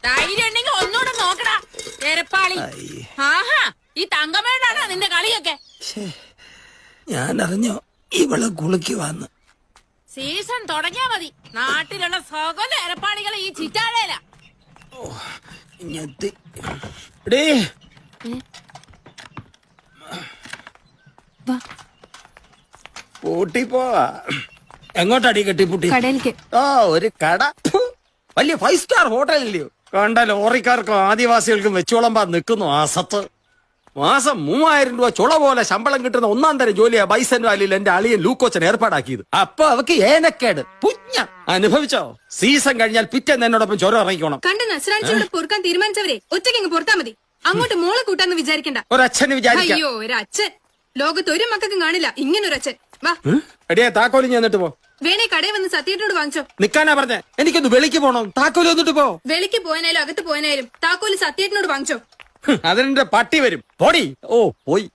ധൈര്യം ഉണ്ടെങ്കിൽ ഒന്നുകൂടെ നോക്കടാ എരപ്പാളി. ആഹാ, ഈ തങ്കമേടാണ് നിന്റെ കളിയൊക്കെ. ഞാൻ അറിഞ്ഞോ ഇവള് കുളിക്കുവാന്ന്. സീസൺ തുടങ്ങിയാ മതി, നാട്ടിലുള്ള സകല എരപ്പാളികൾ ഈ ചിറ്റാഴയില. പൂട്ടിപ്പോവാ. എങ്ങോട്ടടി കെട്ടിപ്പൂട്ടി? കടയിലേക്ക്. ഓ, ഒരു കട. വലിയ 5 സ്റ്റാർ ഹോട്ടലില്ലയോ? കണ്ട ലോറിക്കാർക്കും ആദിവാസികൾക്കും വെച്ചോളമ്പാ നിൽക്കുന്നു ആസത്ത്. മാസം 3000 രൂപ ചുള പോലെ ശമ്പളം കിട്ടുന്ന 1-ാം തരം ജോലിയാ ബൈസൻ വാലിയിൽ എന്റെ അളിയൻ ലൂക്കോച്ചൻ ഏർപ്പാടാക്കിയത്. അപ്പൊ അവക്ക് ഏനക്കേട് പുഞ്ഞ അനുഭവിച്ചോ? സീസൺ കഴിഞ്ഞാൽ പിറ്റേന്ന് എന്നോടൊപ്പം ചൊരം ഇറങ്ങിക്കോണം. കണ്ട് നസ്രാൻസിയോട് പൊറുക്കാൻ തീരുമാനിച്ചവരെ ഒറ്റയ്ക്ക് പുറത്താ മതി. അങ്ങോട്ട് മോളെ കൂട്ടാന്ന് വിചാരിക്കണ്ട. ഒരച്ഛന് വിചാരിക്കാം. അയ്യോ, ഒരച്ഛൻ ലോകത്ത് ഒരു മക്കൾക്കും കാണില്ല ഇങ്ങനൊരച്ഛൻ. വാ എടിയാ, താക്കോലി എന്നിട്ട് പോ. വേണേ കടയിൽ വന്ന് സത്യേട്ടനോട് വാങ്ങിച്ചോ. നിക്കാനാ പറഞ്ഞേ, എനിക്കൊന്ന് വെളിക്ക് പോണം. താക്കോലി വന്നിട്ട് പോ. വെളിക്ക് പോയനായാലും അകത്ത് പോയനായാലും താക്കോല് സത്യേട്ടനോട് വാങ്ങിച്ചോ. അതിന്റെ പട്ടി വരും. പോടി. ഓ പോയി.